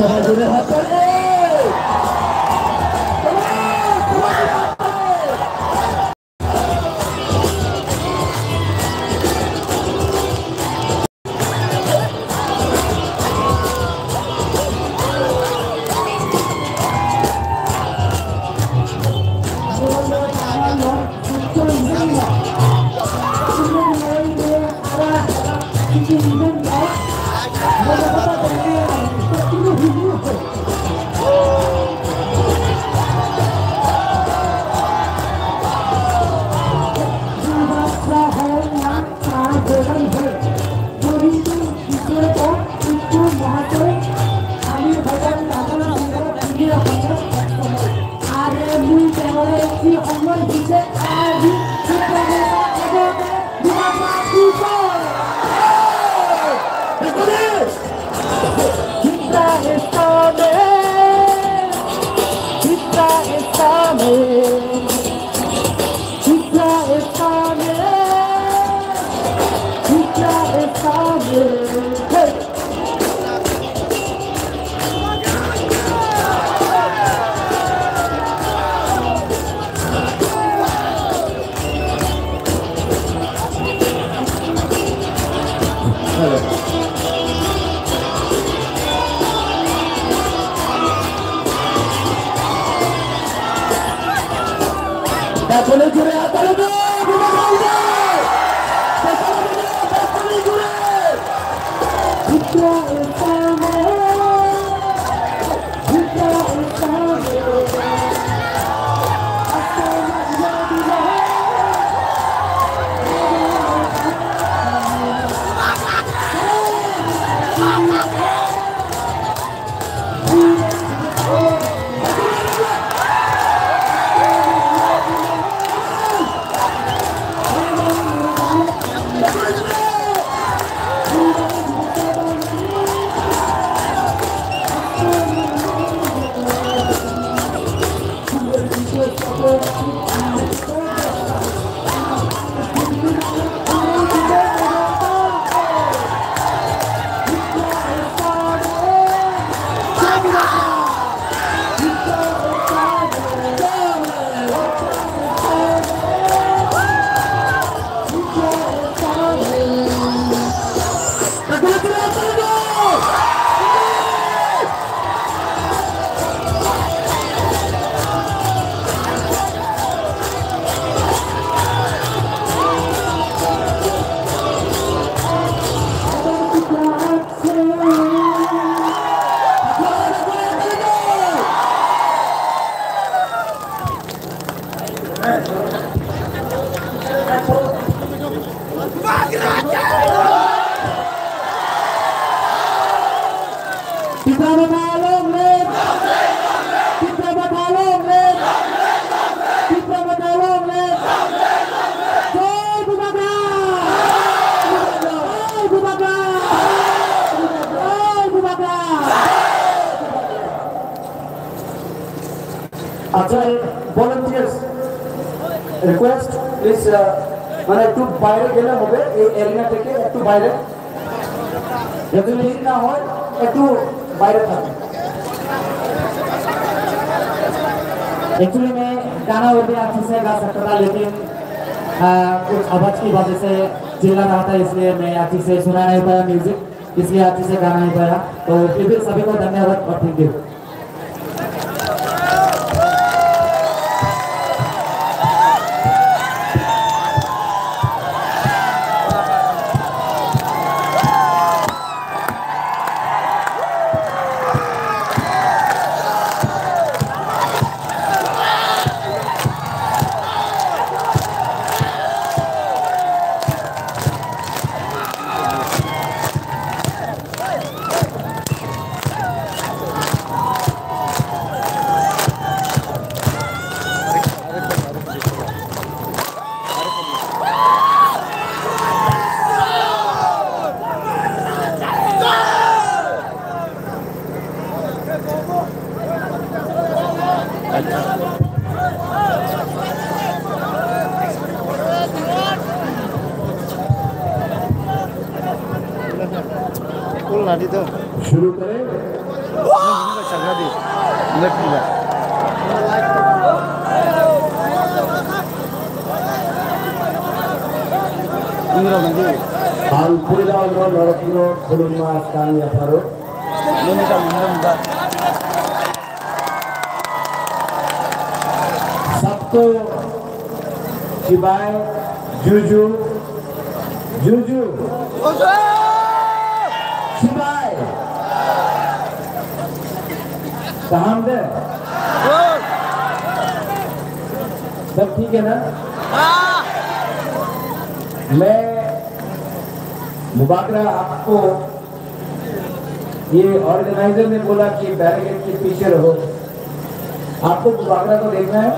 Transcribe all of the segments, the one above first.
সবাই জোরে হাত তালি। Boleh jure atau lebih? Kita boleh. Kita boleh jure. Kita bersama. Kita bersama. volunteers request please মানে একটু বাইরে গেলে হবে এই এরিয়া থেকে একটু বাইরে যদি মিট না হয় একটু বাইরে থাকবে एक्चुअली में गाना वो भी अच्छे से गा सकता था लेकिन कुछ आवाज की वजह से चिल्ला रहा था इसलिए मैं अच्छे से सुना नहीं पाया म्यूजिक इसलिए अच्छे से गाना नहीं पाया तो फिर भी सभी को धन्यवाद और थैंक यू शुरू करें सबको शिवाय जुजू जुजू शिवाय कहाँ दे सब ठीक है ना? मैं मुबारक आपको ये ऑर्गेनाइजर ने बोला कि बैरिकेड के पीछे रहो। आपको मुबारक को देखना है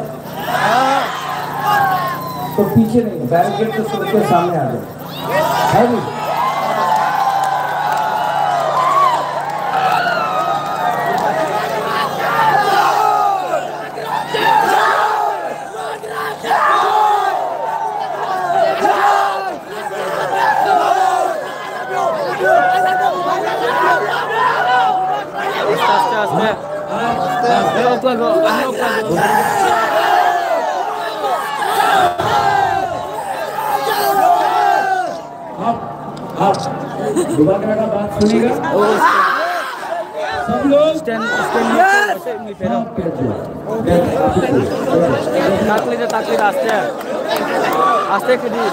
तो पीछे नहीं, बैरिकेड के सबके सामने आ जाओ, है भी? मुबारक का बात सुनेगा सब लोग ताकि रास्ते आस्ते के लिए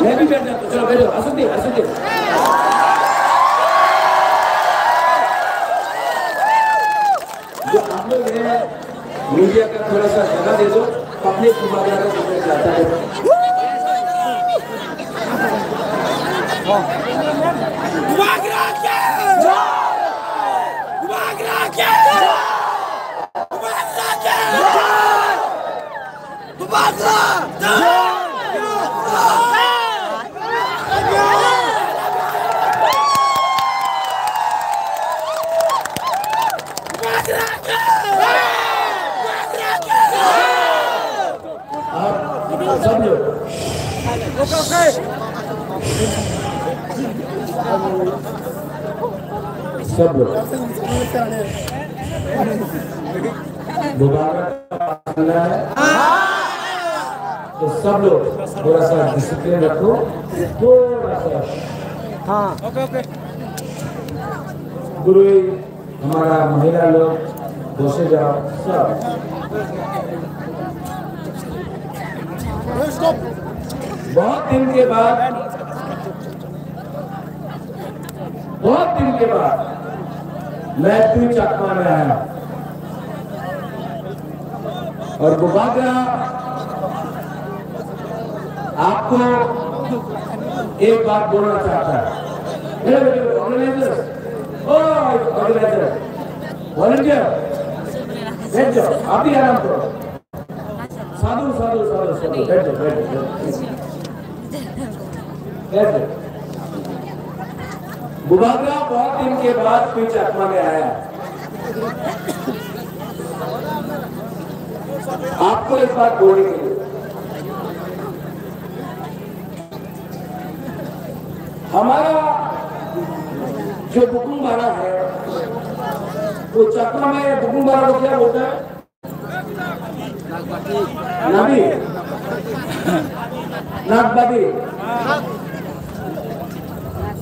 मैं भी बैठ जाता हूँ, चलो बैठो, असुदी जो आप लोग हैं मीडिया का थोड़ा सा जगह दे दो, पब्लिक मुबारक का समझ जाता है। सब लोग मुबारक तो सब लोग थोड़ा सा डिसिप्लिन रखो, थोड़ा सा। हाँ ओके गुरु हमारा महिला लोग बसे जाओ सब। बहुत दिन के बाद मैं तू चकमा में आया और मुबारक आपको एक बात बोलना चाहता है। ऑर्गेनाइजर वॉलंटियर बैठ जाओ, आप ही आराम करो। साधु बैठ जाओ। मुबारक बहुत दिन के बाद फिर चकमा में आया। आपको एक बात बोलेंगे, हमारा जो बुकुमबारा है वो चकमा में बुकुमबारा को क्या बोलता है? नागबादी।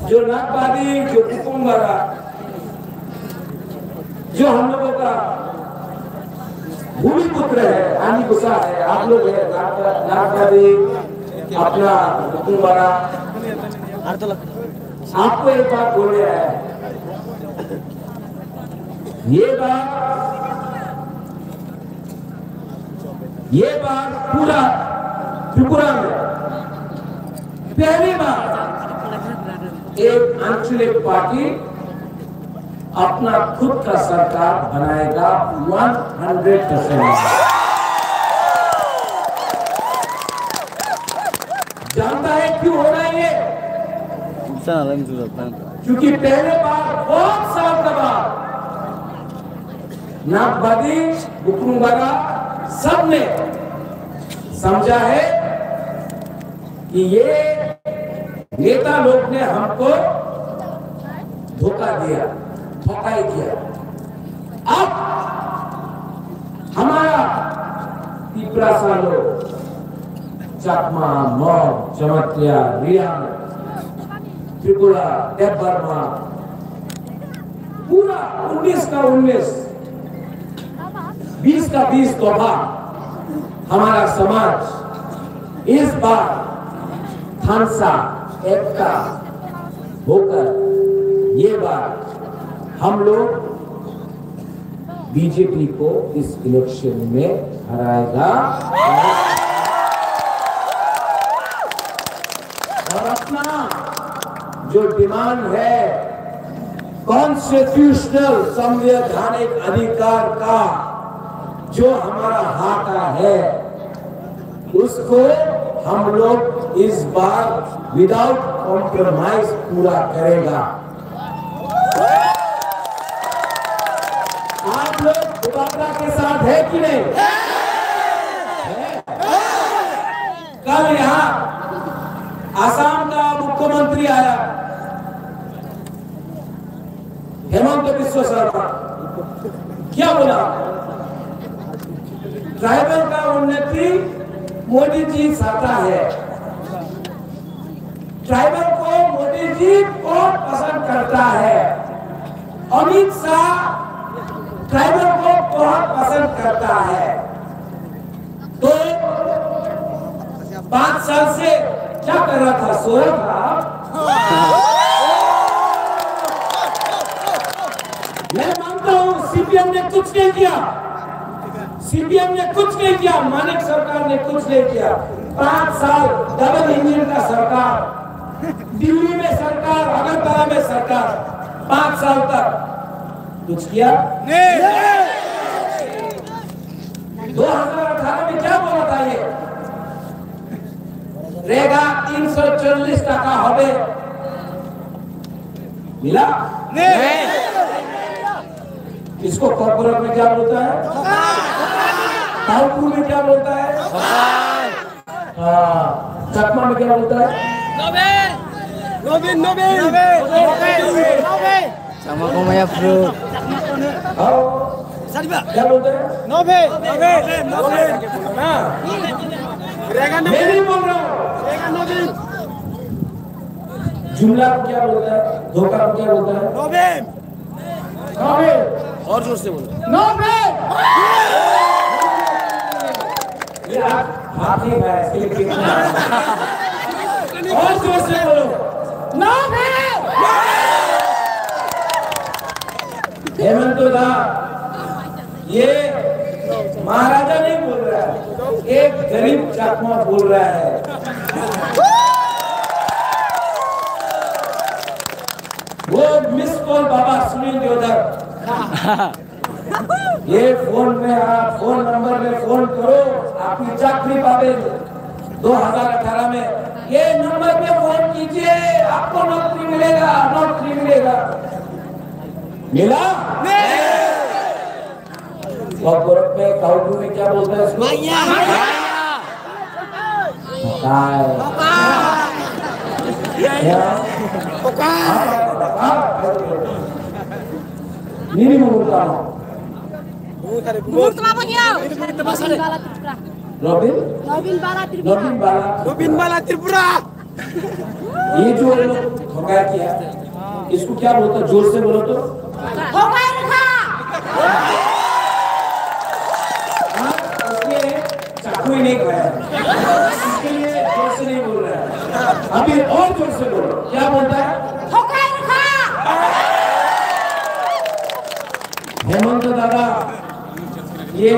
जो नागबादी जो बुकुमबारा जो हम लोगों का भूमि पुत्र है, आनी गुस्सा है, आप लोग है नागबादी अपना बुकुमबारा। आपको एक बात बोल रहा है, ये बात पूरा त्रिपुरा में पहली बार एक आंचलिक पार्टी अपना खुद का सरकार बनाएगा 100%। जानता है क्यों हो रहा है ये? क्योंकि पहले बार बहुत साल के बाद नागबादी बुकरुंगबागा सबने समझा है कि ये नेता लोग ने हमको धोखा दिया, ठकाई किया। अब हमारा त्रिपुरा सालो, चकमा, मॉग, चमत्या, रियान, त्रिपुरा, देवबर्मा, पूरा 19 का 19, 20 का 20 तोहफा हमारा समाज इस बार थानसा एकता होकर ये बार हम लोग बीजेपी को इस इलेक्शन में हराएगा और अपना जो डिमांड है कॉन्स्टिट्यूशनल संवैधानिक अधिकार का जो हमारा हक है उसको हम लोग इस बार विदाउट कॉम्प्रोमाइज पूरा करेगा। आप लोग दुबारा के साथ है कि नहीं? कल यहाँ आसाम का मुख्यमंत्री आया हेमंत बिस्वा शर्मा, क्या बोला? ट्राइबल का उन्नति मोदी जी चाहता है। ट्राइबल को मोदी जी बहुत पसंद करता है। अमित शाह ट्राइबल को बहुत पसंद करता है। तो 5 साल से क्या कर रहा था? सो रहा था। मैं मानता हूं सीपीएम ने कुछ नहीं किया, सीपीएम ने कुछ नहीं किया, मानिक सरकार ने कुछ नहीं किया। 5 साल डबल इंजन का सरकार, दिल्ली में सरकार, अगरतला में सरकार, 5 साल तक कुछ किया नहीं। 2018 में क्या बोला था ये? रेगा 340 टका होवे, मिला नहीं। इसको कॉर्पोरेट में क्या बोलता है? ताउपुर में क्या बोलता है? चकमा में क्या बोलता है? क्या बोलते हैं? मैं नहीं बोल रहा हूँ। जुमला को क्या बोलता है? धोखा को क्या बोलता है? और जोर से बोलो। ये हाथ नहीं है, इसके लिए और जोर से बोलो। हेमंत दा, ये महाराजा नहीं बोल रहा है, एक गरीब चकमा बोल रहा है। वो मिस कॉल बाबा सुनील देवधर, ये फोन में आप फोन नंबर में फोन करो, आपकी चाकरी पावे। 2018 में ये नंबर पे फोन कीजिए, आपको नौकरी मिलेगा, नौकरी मिलेगा। मिला कॉर्पोरेट में काउंटर में क्या बोलता है? नहीं बोलता हूँ। नवीन बाला त्रिपुरा, ये जो ठोकाया किया, इसको क्या बोलता है? जोर से बोलो तो। चाकू ही नहीं खाया, इसके लिए जोर से नहीं बोल रहा है। अभी और जोर से बोलो, क्या बोलता है? हेमंत दादा, ये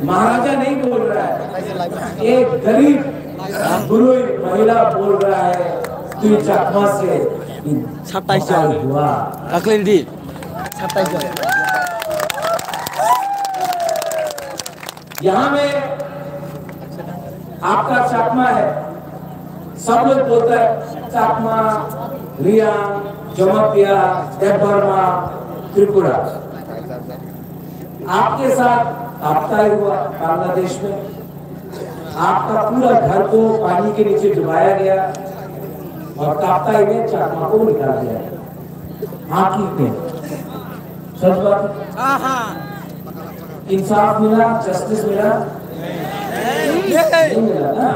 महाराजा नहीं बोल रहा है, एक गरीब गुरु महिला बोल रहा है। तू चकमा से 27 हुआ। यहाँ में आपका चाकमा है, सब लोग बोलते हैं चाकमा, रियांग, जमातिया, देवबर्मा, त्रिपुरा। आपके साथ आपका ही हुआ बांग्लादेश में, आपका पूरा घर को पानी के नीचे डुबाया गया और ताप्ताई में चाकमा को निकाल दिया। हाँ की में सच बात, इंसाफ मिला, जस्टिस मिला, नहीं मिला ना।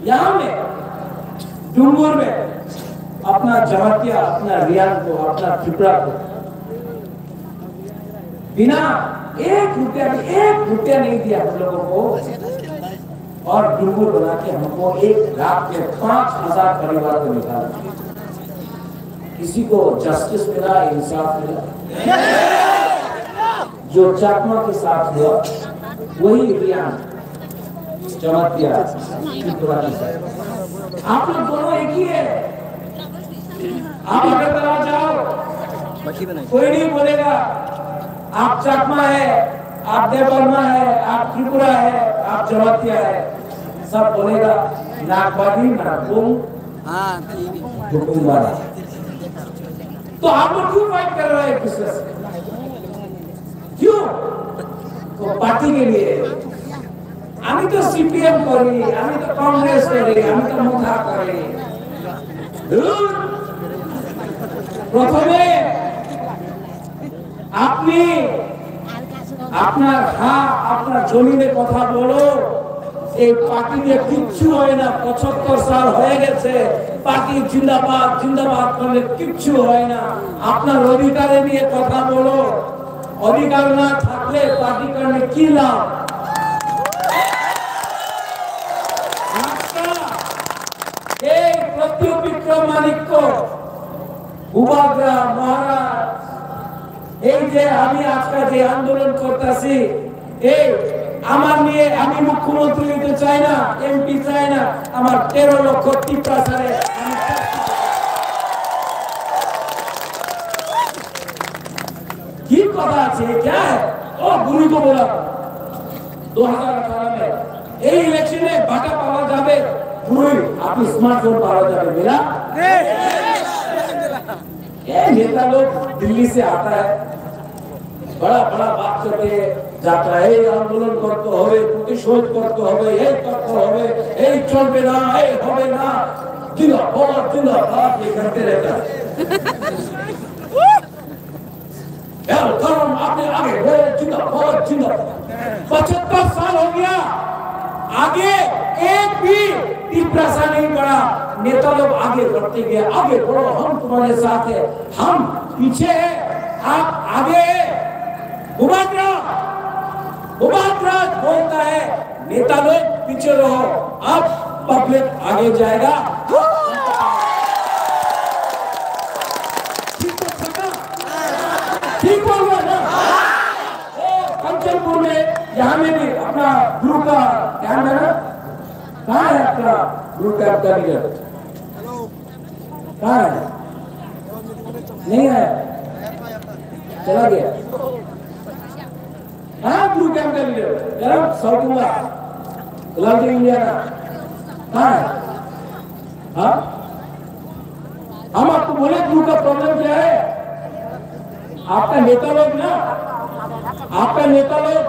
यहाँ में डूंगुर में अपना जमातिया, अपना रियांग को, अपना त्रिपुरा को बिना एक रुपया नहीं दिया हम लोगों को, और डूंगुर बना के हमको एक रात में 5,000 परिवार को निकाला। किसी को जस्टिस मिला, इंसाफ मिला? जो चाकमा के साथ हुआ वही रियांग, जमातिया, त्रिपुरा के साथ। आप लोग दोनों एक ही है। आप अगर जाओ कोई नहीं बोलेगा आप चाकमा है, आप देवबर्मा है, आप त्रिपुरा है, आप जमातिया है। सब बोलेगा नागवादी, नागपुंग, हुकुमवाला। तो आप लोग क्यों फाइट कर रहे हैं किससे? क्यों? तो पार्टी के लिए। আমি তো সিপিএম করি, আমি তো কংগ্রেস করি, আমি তো মুখা করি। প্রথমে আপনি আপনার আপনার জমিনে কথা বলো। এই পার্টি দিয়ে কিচ্ছু হয় না, 75 সাল হয়ে গেছে। পার্টি জিন্দাবাদ জিন্দাবাদ করলে কিচ্ছু হয় না। আপনার অধিকারে নিয়ে কথা বলো। অধিকার না থাকলে পার্টি করলে কি লাভ? এই প্রত্যুবিক্রম মানিক্য, উবাগ্রা, মহারাজ, এই যে আমি আজকে যে আন্দোলন করতেছি, এই আমার নিয়ে আমি মুখ্যমন্ত্রী হতে চাই না, এমপি চাই না, আমার 13 লক্ষ টিপরা সারে কি কথা আছে? क्या है? ओ गुरु को बोला 2018 में এই ইলেকশনে বাটা পাওয়া যাবে, गुरु आप स्मार्टफोन पाওয়া যাবে, मिला? ये नेता लोग दिल्ली से आता है, बड़ा बड़ा बात करके जाता है, आंदोलन करते হবে, প্রতিশোধ করতে হবে, এই করতে হবে, এই চলবে না, এই হবে না, जिंदाबाद ये करते रहता है। यार धर्म आपने आगे बढ़े, जिंदाबाद जिंदाबाद। 75 साल हो गया, आगे एक भी टिप्रासा नहीं बढ़ा। नेता लोग आगे बढ़ते गए, आगे बढ़ो, हम तुम्हारे साथ है, हम पीछे है, आप आगे है। उबादराज बोलता है नेता लोग पीछे रहो, अब पब्लिक आगे जाएगा। ठीक होगा ना? कंचनपुर में यहाँ में भी अपना गुरु का ध्यान देना। कहाँ है अपना गुरु का लीडर? कहाँ है? नहीं है, चला गया। हाँ गुरु कैंप का लीडर जरा सौटूंगा लाल इंडिया का कहाँ है? हाँ हम आपको बोले गुरु का प्रॉब्लम क्या है? आपका नेता लोग ना, आपका नेता लोग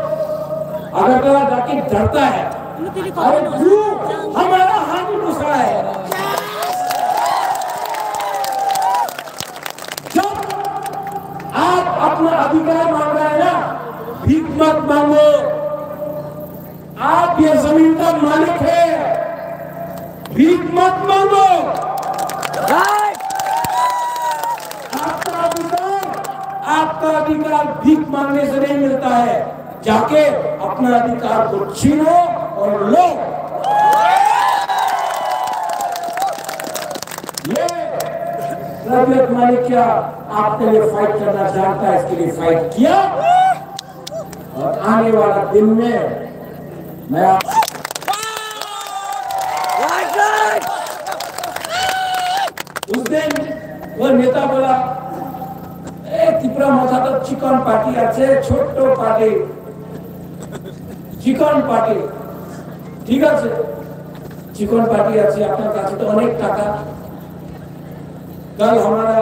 अगर जाके डरता है, अरे गुरु हमारा हाथ घुसा है। जब आप अपना अधिकार मांग रहे हैं ना, भीख मत मांगो, आप ये जमीन का मालिक है, भीख मत मांगो। आपका अधिकार भीख मांगने से नहीं मिलता है, जाके अपना अधिकार को छीनो और लो। ये रवियत मालिकिया आपके लिए फाइट करना चाहता है, इसके लिए फाइट किया, और आने वाला दिन में मैं उस दिन वो नेता बोला त्रिपुरा मजा तो चिकन पार्टी আছে ছোট্ট পার্টি চিকন পার্টি ঠিক আছে चिकन पार्टी আছে আপনার কাছে তো অনেক টাকা कल हमारा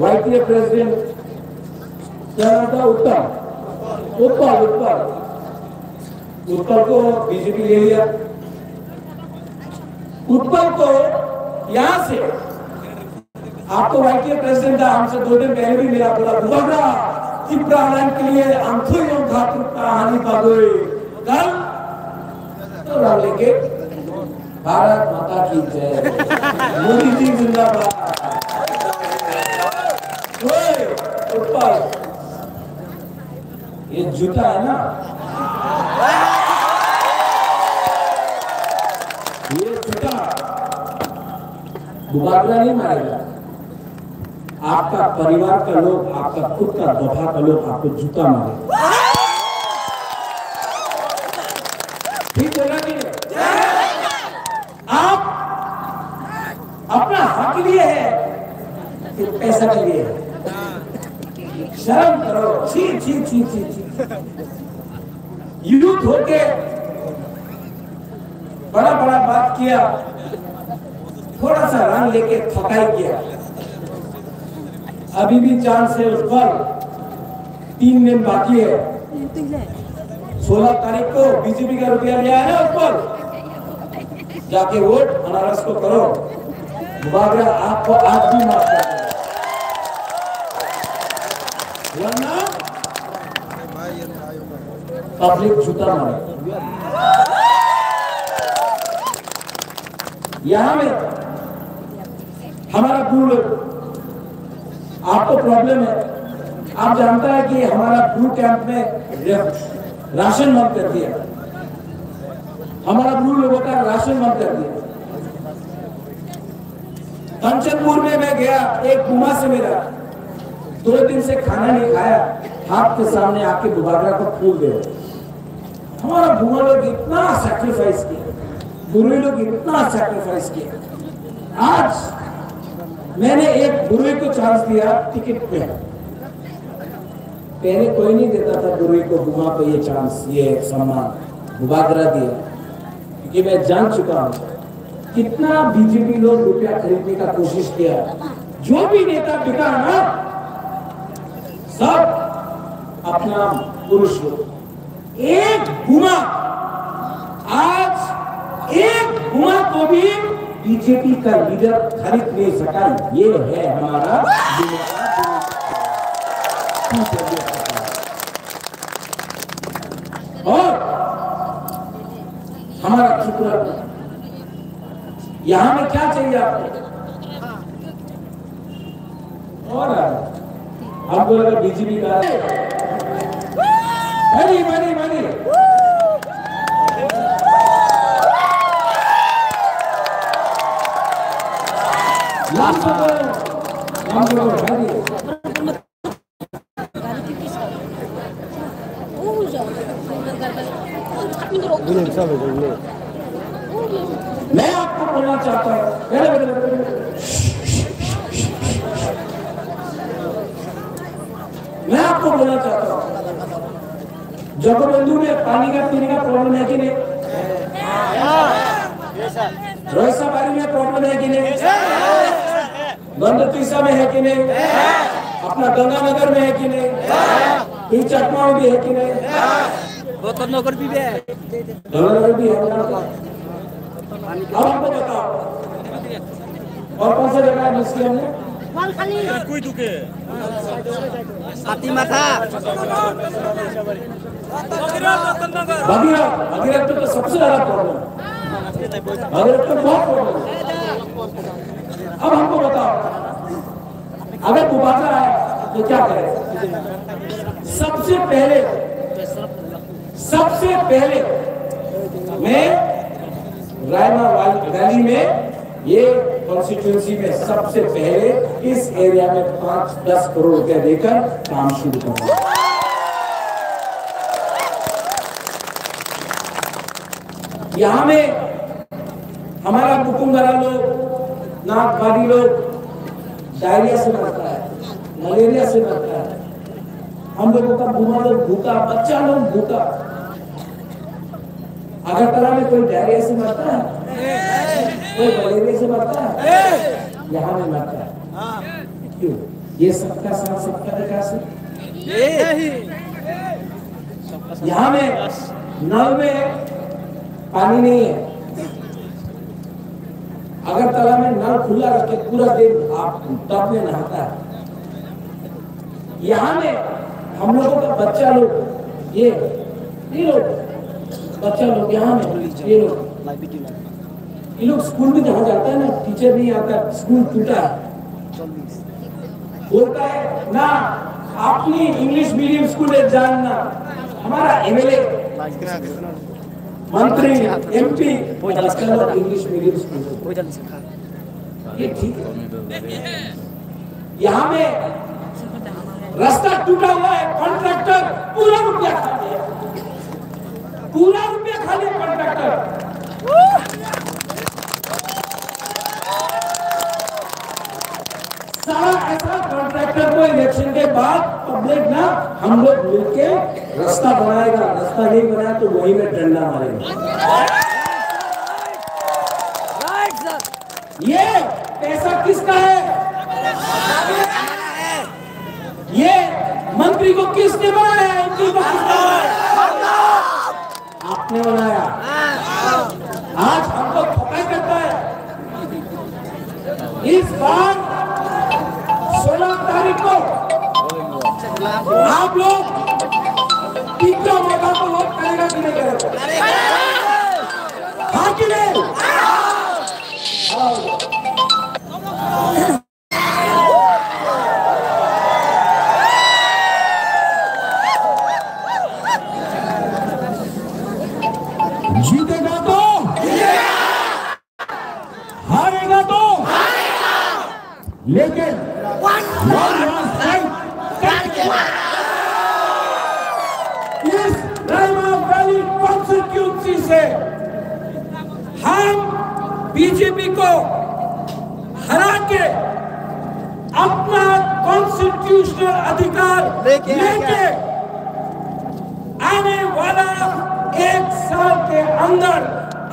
वाईपीए प्रेसिडेंट क्या नाम था उत्पल उत्पल उत्पल उत्पल को बीजेपी ले लिया उत्पल को यहाँ से आपको वाईपीए प्रेसिडेंट था हमसे 2 दिन पहले भी मिला बोला बुबागरा त्रिपुरा आंदोलन के लिए अंथुयों घातु कहानी बागोई कल तो राम लेके भारत माता की जय मोदी जी जिंदाबाद उत्पल ये जूता है ना ये जूता बुबागरा नहीं मारेगा आपका परिवार का लोग आपका खुद का दफा का लोग आपको जूता मारेगा ठीक बोला कि आप अपना हक लिए है कि पैसा के लिए है शर्म करो छी छी छी छी छी यूथ होके बड़ा बड़ा बात किया थोड़ा सा रंग लेके थकाई किया अभी भी चांस है उस पर 3 दिन बाकी है 16 तारीख को बीजेपी का रुपया लिया है ना उस पर जाके वोट अनारस को करो बुबागरा आपको आज भी माफ कर वरना पब्लिक जूता मारे यहां में हमारा ब्लू लोग आपको प्रॉब्लम है आप जानता है कि हमारा ब्लू कैंप में राशन बंद कर दिया हमारा ब्लू लोगों का राशन बंद कर दिया कंचनपुर में मैं गया एक कुमा से मेरा 2 दिन से खाना नहीं खाया हाथ के सामने आके बुबागरा को फूल दे हमारा भूमा लोग इतना सैक्रिफाइस किया बुरुई लोग इतना सैक्रिफाइस किया आज मैंने एक बुरुई को चांस दिया टिकट पे पहले कोई नहीं देता था बुरुई को भूमा पे ये चांस ये सम्मान बुबागरा दिया क्योंकि मैं जान चुका हूं कितना बीजेपी लोग रुपया खरीदने का कोशिश किया जो भी नेता बिका ना सब अपना पुरुष लोग एक गुमा आज एक गुमा को भी बीजेपी का लीडर खरीद नहीं सका ये है हमारा और हमारा त्रिपुरा यहां में क्या चाहिए आपको और आपको लगा बीजेपी का बनी बनी बनी लास्ट मैं आपको बोलना चाहता हूं मैं आपको बोलना चाहता हूं जगबंधु में पानी का पीने का प्रॉब्लम है कि नहीं रोहिसाबारी में प्रॉब्लम है कि नहीं गंडतीसा में है कि नहीं अपना गंगानगर में है कि नहीं चकमा में भी है कि नहीं नगर भी है गंगानगर भी है अब हमको बताओ और कौन सा जगह है मुस्लिम में कोई दुखे हाथी माथा भगीरथ तो सबसे ज्यादा प्रॉब्लम भगीरथ तो बहुत प्रॉब्लम अब हमको बताओ अगर बुबागरा आए तो क्या करें सबसे पहले मैं रायमा वैली में ये कॉन्स्टिट्यूंसी में सबसे पहले इस एरिया में 5-10 करोड़ रुपया देकर काम शुरू करूंगा यहाँ में हमारा बुकुंगरा लोग नागवादी लोग डायरिया से मरता है मलेरिया से मरता है हम लोगों का बुआ लोग भूखा, बच्चा लोग भूखा। अगरतला में कोई डायरिया से मरता है, कोई मलेरिया से मरता है, यहाँ में मरता है। क्यों? ये सबका साथ सबका विकास है। यहाँ में नल में पानी नहीं है, अगरतला में नल खुला रख के पूरा दिन आप टब में नहाता है। यहाँ में हम लोगों का बच्चा लोग ये लोग बच्चा लोग यहाँ में ये लोग स्कूल में जहाँ जाता है ना, टीचर नहीं आता, स्कूल टूटा है, बोलता है ना अपनी इंग्लिश मीडियम स्कूल में जानना। हमारा एमएलए, मंत्री, एमपी इंग्लिश मीडियम स्कूल, ये ठीक है। यहाँ में रास्ता टूटा हुआ है, कॉन्ट्रैक्टर पूरा रुपया खा लिया, पूरा रुपया खा लिया कॉन्ट्रैक्टर। सारा ऐसा कॉन्ट्रैक्टर को इलेक्शन के बाद पब्लिक ना हम लोग मिलके रास्ता बनाएगा, रास्ता नहीं बनाया तो वही में डंडा मारेगा। ये पैसा किसका है? ये मंत्री को किसने बनाया? आपने बनाया। आज हमको ठोका करता है। इस बार 16 तारीख को आप लोग तीसरा मौका को वोट करेगा कि नहीं करेगा? हाँ कि नहीं? जीतेगा तो हारेगा तो लेकिन इस रायमा वैली कॉन्स्टिट्यूंसी से हम बीजेपी को हरा के अपना कॉन्स्टिट्यूशनल अधिकार लेके आने वाला 1 साल के अंदर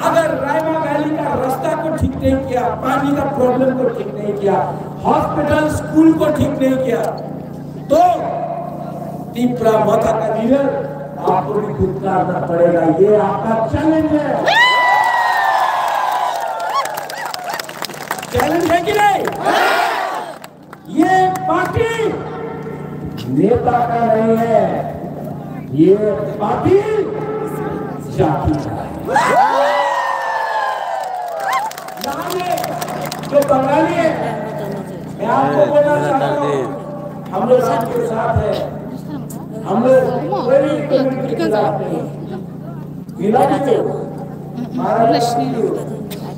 अगर रायमा वैली का रास्ता को ठीक नहीं किया, पानी का प्रॉब्लम को ठीक नहीं किया, हॉस्पिटल स्कूल को ठीक नहीं किया, तो तीपरा माथा का लीडर आपको भी खुद करना पड़ेगा। ये आपका चैलेंज है। चैलेंज है कि नहीं? ये पार्टी नेता का नहीं है, ये पार्टी जाति का है। यहाँ में जो बंगाली है, मैं आपको बोलना चाहता हूँ, हम लोग आपके साथ है, हम लोग कोई भी कम्युनिटी के साथ नहीं।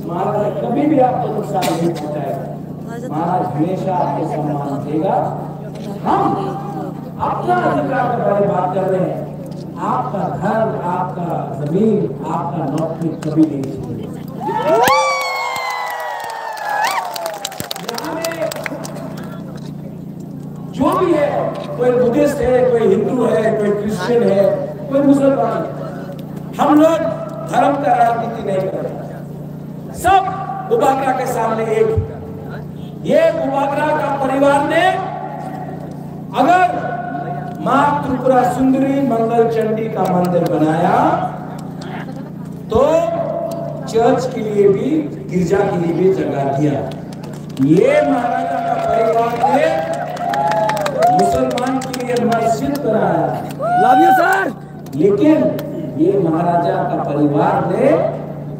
महाराज कभी भी आपको नुकसान नहीं पहुंचाएगा, महाराज हमेशा आपको सम्मान देगा। हम अपना अधिकार के बारे में बात कर रहे हैं, आपका घर, आपका जमीन, आपका नौकरी कभी नहीं छीनेगा। जो भी है, कोई बुद्धिस्ट है, कोई हिंदू है, कोई क्रिश्चियन है, कोई मुसलमान है, हम लोग धर्म का राजनीति नहीं कर रहे। सब बुबागरा के सामने एक। ये बुबागरा का परिवार ने अगर मां त्रिपुरा सुंदरी मंगल चंडी का मंदिर बनाया तो चर्च के लिए भी, गिरजा के लिए भी जगह दिया। ये महाराजा का परिवार ने मुसलमान के लिए मस्जिद बनाया। Love you sir. लेकिन ये महाराजा का परिवार ने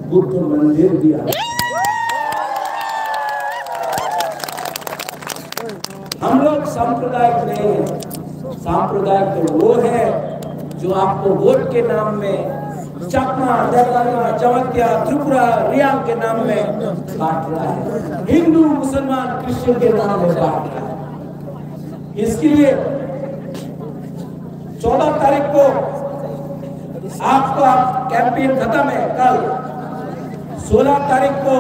बुद्ध मंदिर दिया। हम लोग सांप्रदायिक नहीं है। सांप्रदायिक तो वो है जो आपको वोट के नाम में चकमा, देवगना, चवतिया, त्रिपुरा, रियांग के नाम में बांट रहा है, हिंदू, मुसलमान, क्रिश्चियन के नाम में बांट रहा है। इसके लिए 14 तारीख को आपका कैंपेन खत्म है, कल 16 तारीख को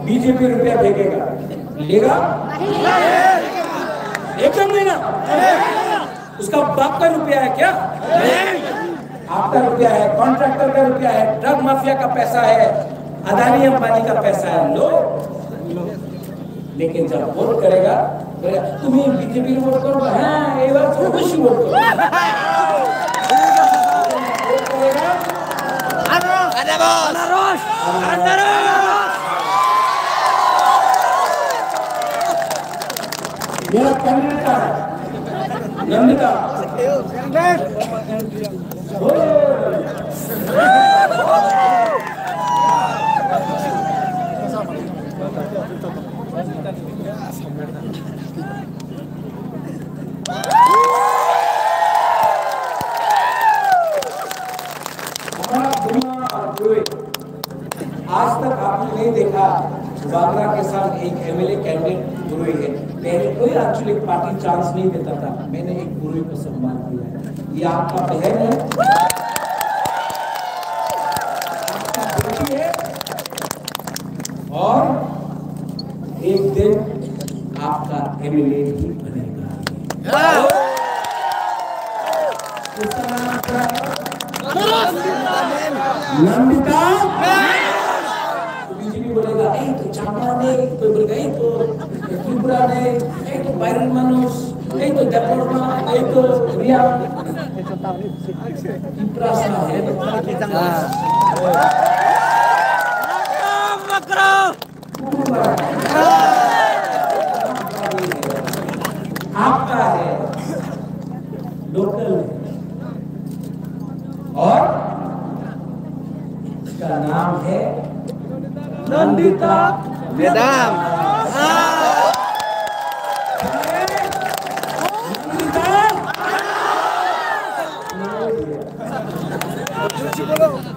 बीजेपी रुपया भेजेगा, लेगा एकदम देना। उसका बाप का रुपया है क्या? आपका रुपया है, कॉन्ट्रैक्टर का रुपया है, ड्रग माफिया का पैसा है, अदानी अंबानी का पैसा है, लो। लेकिन जब वोट करेगा तुम्हें बीजेपी को वोट करो, हाँ ये बात तो खुशी वोट करो। मेरा कैंडिडेट है नंदिता। आज तक आपने नहीं देखा बाबरा के साथ एक एमएलए कैंडिडेट गुरुई है। पहले कोई एक्चुअली पार्टी चांस नहीं देता था, मैंने एक गुरुई को सम्मान दिया है। ये आपका बहन है, आपका बेटी है, और एक दिन आपका एमएलए भी बनेगा। नंदिता बीजेपी बोलेगा तो चांपा नहीं, कोई बोलेगा तो त्रिपुरा नहीं, तो बाइरन मानुस, तो देपोर्मा, तो रिया इप्रासा है। आपका है लोकल और इसका नाम है नंदिता मैडम।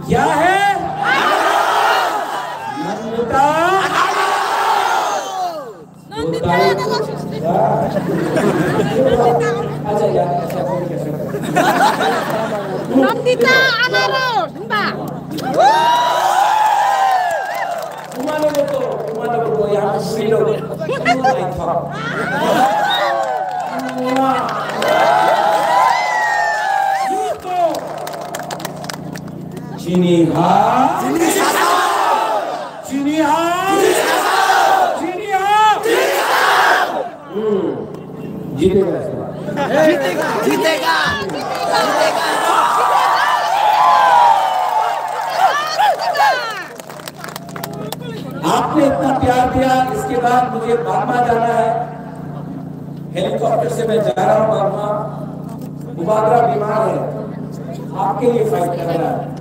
क्या है नंदिता? अच्छा यार ऐसा कोई कैसे नंदिता अनारो ढूंढा तुम्हारे को यहाँ सभी लोग नहीं था। चीनी हाँ, चीनी हाँ, चीनी हाँ, जीतेगा, जीतेगा, जीतेगा, जीतेगा। आपने इतना प्यार दिया, इसके बाद मुझे बागमा जाना है। हेलीकॉप्टर से मैं जा रहा हूँ बागमा। मुबादरा बीमार है, आपके लिए फाइट कर रहा है।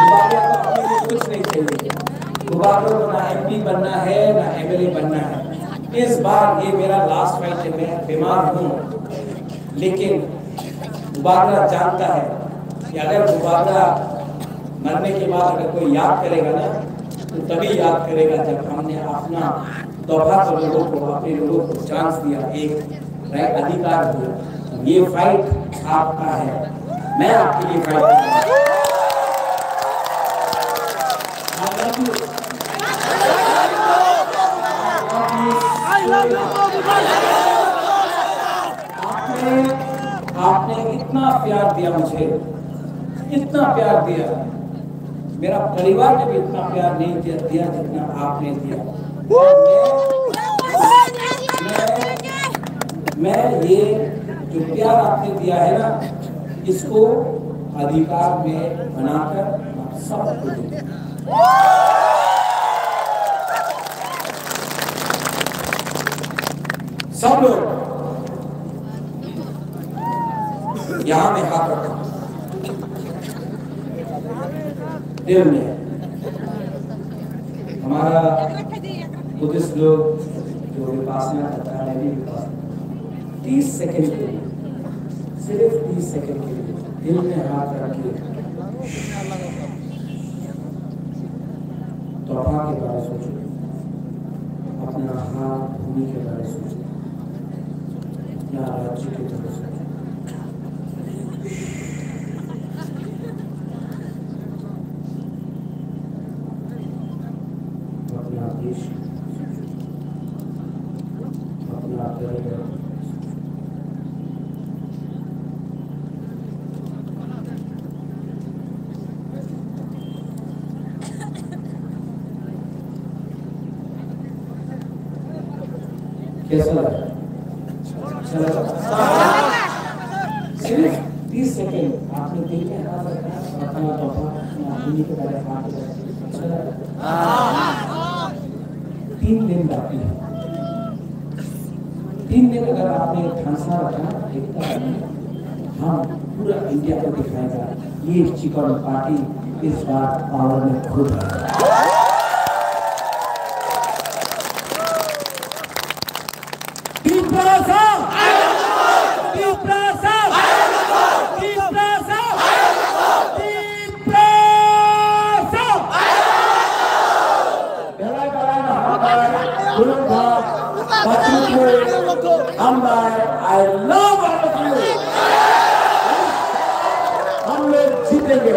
मुबादरा को अपने लिए कुछ नहीं चाहिए। मुबादरा को ना एमपी बनना है ना एमएलए बनना है। इस बार ये मेरा लास्ट फाइट है, मैं बीमार हूँ, लेकिन मुबादरा जानता है कि अगर मुबादरा मरने के बाद अगर कोई याद करेगा ना, तो तभी याद करेगा जब हमने अपना तोहफा तो लोगों को, अपने लोगों को चांस दिया, एक राइट अधिकार दिया। ये फाइट आपका है, मैं आपके लिए फाइट कर रहा हूं। आपने इतना प्यार दिया मुझे, इतना प्यार दिया। मेरा परिवार ने भी इतना प्यार नहीं दिया जितना आपने दिया। मैं ये जो प्यार आपने दिया है ना, इसको अधिकार में बनाकर सबको दूंगा। सब लोग यहाँ में हाथ रखो, दिल में। हमारा बुद्धिस्ट लोग जो विपासना करता है, 30 सेकंड के लिए, सिर्फ 30 सेकंड के लिए दिल में हाथ रखिए, तोहफा के बारे में सोचो, अपना हाथ भूमि के बारे में सोचो, अपना राज्य के बारे में सोचो। अपना देश, अपना परिवार, कैसा लगा? सिर्फ 30 सेकंड आपने दिल में हाथ रखा, अपना तोहफा अपनी के बारे में हाथ रखा। 3 दिन बाकी है। 3 दिन अगर आपने ठानसा रखा एकता में, हम पूरा इंडिया को दिखाएगा ये चिकन पार्टी इस बार पावर में खुद है। I love all of you. हम लोग जीतेंगे।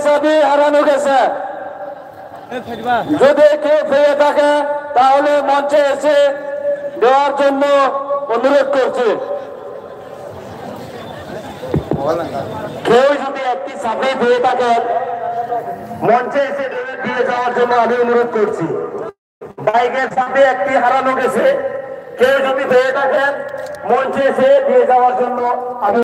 সবই হারানো গেছে। যদি কেউ পেয়ে থাকে তাহলে মঞ্চে এসে দেওয়ার জন্য অনুরোধ করছি। কেউ যদি একটি সাপড়ি পেয়ে থাকেন মঞ্চে এসে দিয়ে যাওয়ার জন্য আমি অনুরোধ করছি। বাইকের সাথে একটি হারানো গেছে, কেউ যদি পেয়ে থাকেন মঞ্চে এসে দিয়ে যাওয়ার জন্য আমি